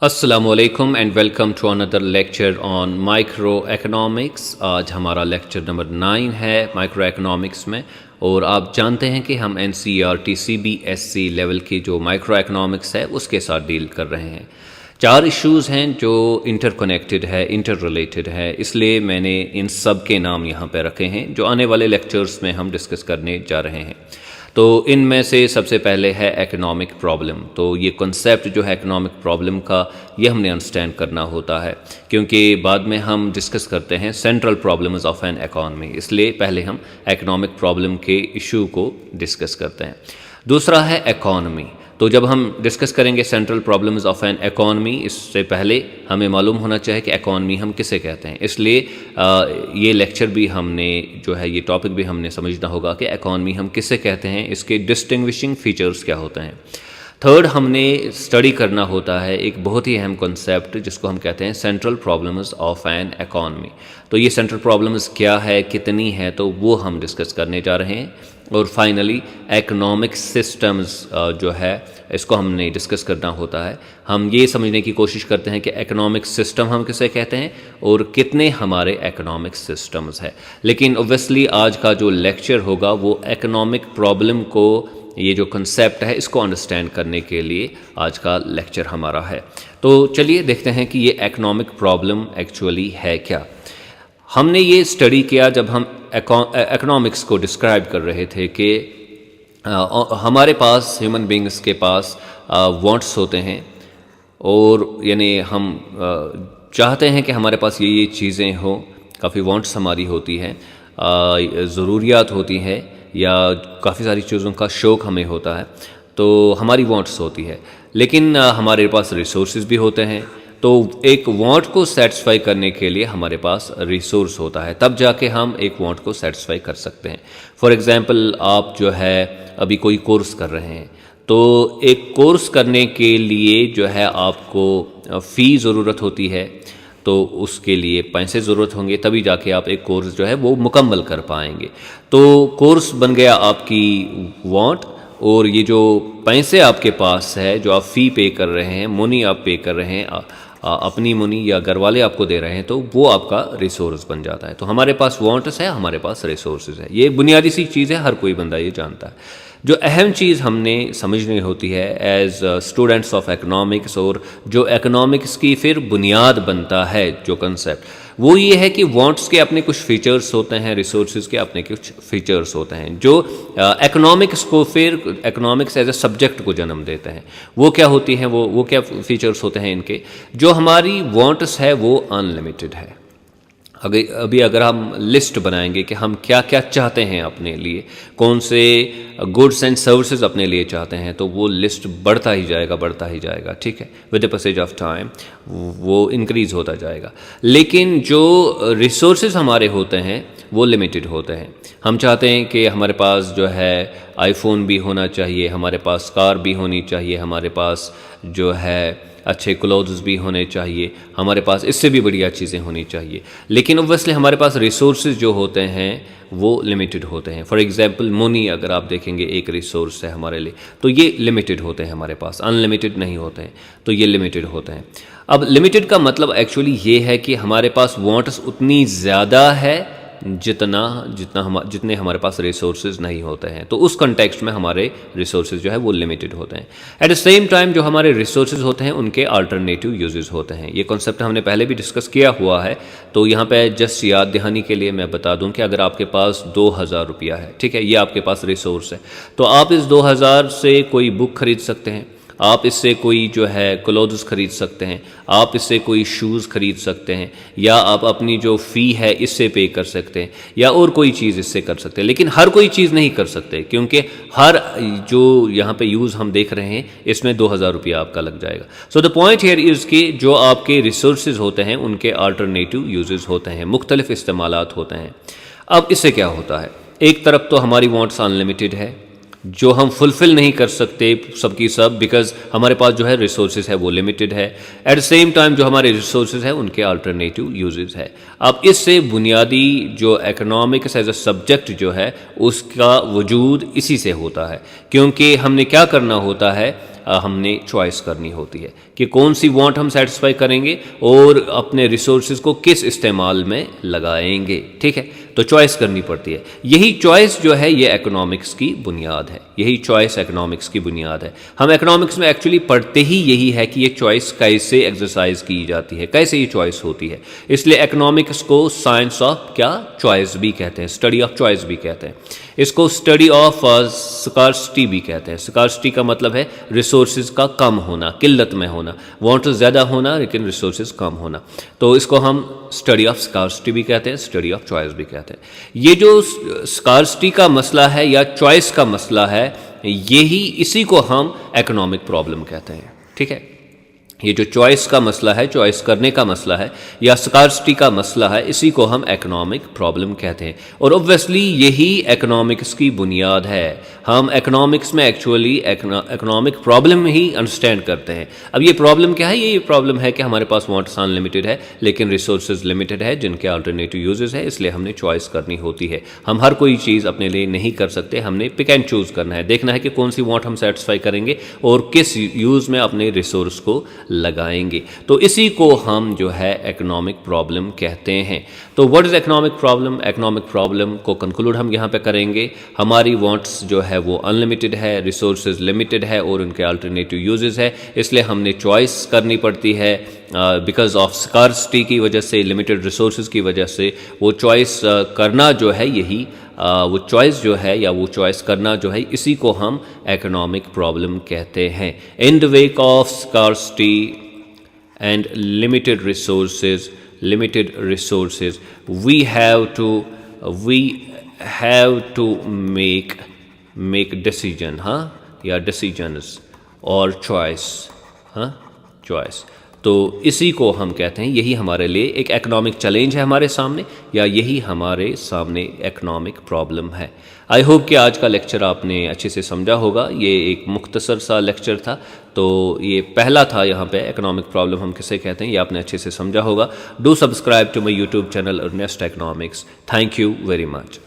Assalamualaikum and welcome to another lecture on microeconomics। आज हमारा lecture number 9 है microeconomics में। और आप जानते हैं कि हम NCERT CBSE लेवल की जो माइक्रोइकोनॉमिक्स है उसके साथ डील कर रहे हैं। 4 इश्यूज़ हैं जो इंटरकनेक्टेड है, इंटर रिलेटेड है, इसलिए मैंने इन सब के नाम यहाँ पे रखे हैं जो आने वाले लेक्चर्स में हम डिस्कस करने जा रहे हैं। तो इनमें से सबसे पहले है इकोनॉमिक प्रॉब्लम। तो ये कॉन्सेप्ट जो है इकोनॉमिक प्रॉब्लम का, ये हमने अंडरस्टैंड करना होता है, क्योंकि बाद में हम डिस्कस करते हैं central problems of N economy, इसलिए पहले हम इकोनॉमिक प्रॉब्लम के इशू को डिस्कस करते हैं। दूसरा है इकॉनमी। तो जब हम डिस्कस करेंगे central problems of N economy, इससे पहले हमें मालूम होना चाहिए कि इकॉनमी हम किसे कहते हैं। इसलिए ये लेक्चर भी हमने जो है, ये टॉपिक भी हमने समझना होगा कि इकॉनमी हम किसे कहते हैं, इसके डिस्टिंग्विशिंग फीचर्स क्या होते हैं। थर्ड, हमने स्टडी करना होता है एक बहुत ही अहम कॉन्सेप्ट जिसको हम कहते हैं central problems of N economy. तो ये सेंट्रल प्रॉब्लम्स क्या है, कितनी है, तो वो हम डिस्कस करने जा रहे हैं। और फाइनली इकोनॉमिक सिस्टम्स जो है इसको हमने डिस्कस करना होता है। हम ये समझने की कोशिश करते हैं कि इकोनॉमिक सिस्टम हम किसे कहते हैं और कितने हमारे इकोनॉमिक सिस्टम्स है। लेकिन ओब्वियसली आज का जो लेक्चर होगा वो इकोनॉमिक प्रॉब्लम को, ये जो कंसेप्ट है इसको अंडरस्टैंड करने के लिए आज का लेक्चर हमारा है। तो चलिए देखते हैं कि ये इकोनॉमिक प्रॉब्लम एक्चुअली है क्या। हमने ये स्टडी किया जब हम इकोनॉमिक्स को डिस्क्राइब कर रहे थे कि हमारे पास, ह्यूमन बींग्स के पास वांट्स होते हैं, और यानी हम चाहते हैं कि हमारे पास ये चीज़ें हो। काफ़ी वांट्स हमारी होती हैं, ज़रूरियात होती हैं, या काफ़ी सारी चीज़ों का शौक़ हमें होता है, तो हमारी वांट्स होती है। लेकिन हमारे पास रिसोर्सेज भी होते हैं। तो एक वांट को सेटिस्फाई करने के लिए हमारे पास रिसोर्स होता है, तब जाके हम एक वांट को सेटिस्फाई कर सकते हैं। फॉर एग्ज़ाम्पल, आप जो है अभी कोई कोर्स कर रहे हैं, तो एक कोर्स करने के लिए जो है आपको फ़ी ज़रूरत होती है, तो उसके लिए पैसे ज़रूरत होंगे, तभी जाके आप एक कोर्स जो है वो मुकम्मल कर पाएंगे। तो कोर्स बन गया आपकी वांट, और ये जो पैसे आपके पास है, जो आप फ़ी पे कर रहे हैं, मनी आप पे कर रहे हैं, अपनी मनी या घर वाले आपको दे रहे हैं, तो वो आपका रिसोर्स बन जाता है। तो हमारे पास वांट्स है, हमारे पास रिसोर्सेज है। ये बुनियादी सी चीज़ है, हर कोई बंदा ये जानता है। जो अहम चीज़ हमने समझनी होती है एज स्टूडेंट्स ऑफ इकोनॉमिक्स, और जो इकोनॉमिक्स की फिर बुनियाद बनता है जो कंसेप्ट, वो ये है कि वांट्स के अपने कुछ फीचर्स होते हैं, रिसोर्सेज के अपने कुछ फीचर्स होते हैं, जो इकोनॉमिक्स को, फिर इकोनॉमिक्स एज ए सब्जेक्ट को जन्म देते हैं। वो क्या होती हैं, वो क्या फीचर्स होते हैं इनके। जो हमारी वांट्स है वो अनलिमिटेड है। अगर हम लिस्ट बनाएंगे कि हम क्या क्या चाहते हैं अपने लिए, कौन से गुड्स एंड सर्विसेज अपने लिए चाहते हैं, तो वो लिस्ट बढ़ता ही जाएगा, ठीक है। With the passage of time वो इंक्रीज होता जाएगा। लेकिन जो रिसोर्सेज हमारे होते हैं वो लिमिटेड होते हैं। हम चाहते हैं कि हमारे पास जो है आईफोन भी होना चाहिए, हमारे पास कार भी होनी चाहिए, हमारे पास जो है अच्छे क्लोथ्स भी होने चाहिए, हमारे पास इससे भी बढ़िया चीज़ें होनी चाहिए। लेकिन ऑब्वियसली हमारे पास रिसोर्सेज जो होते हैं वो लिमिटेड होते हैं। फॉर एग्जांपल, मनी अगर आप देखेंगे एक रिसोर्स है हमारे लिए, तो ये लिमिटेड होते हैं हमारे पास, अनलिमिटेड नहीं होते हैं, तो ये लिमिटेड होते हैं। अब लिमिटेड का मतलब एक्चुअली ये है कि हमारे पास वांट्स उतनी ज़्यादा है जितने हमारे पास रिसोर्सेज नहीं होते हैं। तो उस कॉन्टेक्स्ट में हमारे रिसोर्सेज जो है वो लिमिटेड होते हैं। एट द सेम टाइम जो हमारे रिसोर्सेज होते हैं उनके अल्टरनेटिव यूजेस होते हैं। ये कॉन्सेप्ट हमने पहले भी डिस्कस किया हुआ है, तो यहाँ पे जस्ट याद दहानी के लिए मैं बता दूँ कि अगर आपके पास 2000 रुपया है, ठीक है, ये आपके पास रिसोर्स है, तो आप इस 2000 से कोई बुक खरीद सकते हैं, आप इससे कोई जो है क्लोथ्स खरीद सकते हैं, आप इससे कोई शूज़ खरीद सकते हैं, या आप अपनी जो फ़ी है इससे पे कर सकते हैं, या और कोई चीज़ इससे कर सकते हैं। लेकिन हर कोई चीज़ नहीं कर सकते, क्योंकि हर जो यहाँ पे यूज़ हम देख रहे हैं इसमें 2000 रुपया आपका लग जाएगा। So the point here is कि जो आपके रिसोर्सेज होते हैं उनके अल्टरनेटिव यूजेस होते हैं, मुख्तलिफ इस्तेमालात होते हैं। अब इससे क्या होता है, एक तरफ तो हमारी वांट्स अनलिमिटेड है, जो हम फुलफ़िल नहीं कर सकते सबकी सब, बिकॉज हमारे पास जो है रिसोर्सेज है वो लिमिटेड है। एट द सेम टाइम जो हमारे रिसोर्सेज है उनके अल्टरनेटिव यूजेस है। अब इससे बुनियादी जो इकोनॉमिक्स एज अ सब्जेक्ट जो है उसका वजूद इसी से होता है, क्योंकि हमने क्या करना होता है, हमने चॉइस करनी होती है कि कौन सी वांट हम सेटिस्फाई करेंगे और अपने रिसोर्सेज को किस इस्तेमाल में लगाएंगे। ठीक है, तो चॉइस करनी पड़ती है। यही चॉइस जो है ये इकोनॉमिक्स की बुनियाद है, यही चॉइस इकोनॉमिक्स की बुनियाद है। हम इकोनॉमिक्स में एक्चुअली पढ़ते ही यही है कि ये चॉइस कैसे एक्सरसाइज की जाती है, कैसे ये चॉइस होती है। इसलिए इकोनॉमिक्स को साइंस ऑफ क्या चॉइस भी कहते हैं, स्टडी ऑफ चॉइस भी कहते हैं। इसको स्टडी ऑफ स्कार्सिटी भी कहते हैं। स्कार्सिटी का मतलब है रिसोर्सेज का कम होना, किल्लत में होना, वांट ज़्यादा होना लेकिन रिसोर्सेज कम होना। तो इसको हम स्टडी ऑफ स्कार्सिटी भी कहते हैं, स्टडी ऑफ चॉइस भी कहते हैं। ये जो स्कार्सिटी का मसला है या चॉइस का मसला है, इसी को हम इकोनॉमिक प्रॉब्लम कहते हैं। ठीक है, ये जो चॉइस का मसला है, चॉइस करने का मसला है या स्कार्सिटी का मसला है, इसी को हम इकोनॉमिक प्रॉब्लम कहते हैं। और ऑब्वियसली यही इकोनॉमिक्स की बुनियाद है। हम इकोनॉमिक्स में एक्चुअली इकोनॉमिक प्रॉब्लम ही अंडरस्टैंड करते हैं। अब ये प्रॉब्लम क्या है? ये प्रॉब्लम है कि हमारे पास वांट्स अनलिमिटेड है लेकिन रिसोर्सेज लिमिटेड है जिनके अल्टरनेटिव यूजेस है, इसलिए हमने चॉइस करनी होती है। हम हर कोई चीज़ अपने लिए नहीं कर सकते, हमने पिक एंड चूज़ करना है, देखना है कि कौन सी वांट हम सेटिस्फाई करेंगे और किस यूज़ में अपने रिसोर्स को लगाएंगे। तो इसी को हम जो है इकोनॉमिक प्रॉब्लम कहते हैं। तो what is economic problem? Economic problem को कंक्लूड हम यहाँ पे करेंगे। हमारी वांट्स जो है वो अनलिमिटेड है, रिसोर्सेज लिमिटेड है और उनके अल्टरनेटिव यूजेस है, इसलिए हमने चॉइस करनी पड़ती है। बिकॉज ऑफ स्कार्सिटी की वजह से, लिमिटेड रिसोर्सेज की वजह से वो चॉइस करना जो है, यही वो चॉइस जो है या वो चॉइस करना जो है, इसी को हम इकोनॉमिक प्रॉब्लम कहते हैं। In the wake of scarcity and limited resources we have to make decision, हाँ, या decisions और choice। तो इसी को हम कहते हैं, यही हमारे लिए एक इकोनॉमिक चैलेंज है हमारे सामने, या यही हमारे सामने इकोनॉमिक प्रॉब्लम है। आई होप कि आज का लेक्चर आपने अच्छे से समझा होगा। ये एक मुख्तसर सा लेक्चर था, तो ये पहला था यहाँ पे इकोनॉमिक प्रॉब्लम हम किसे कहते हैं, ये आपने अच्छे से समझा होगा। Do subscribe to my YouTube channel Earnest Economics. Thank you very much.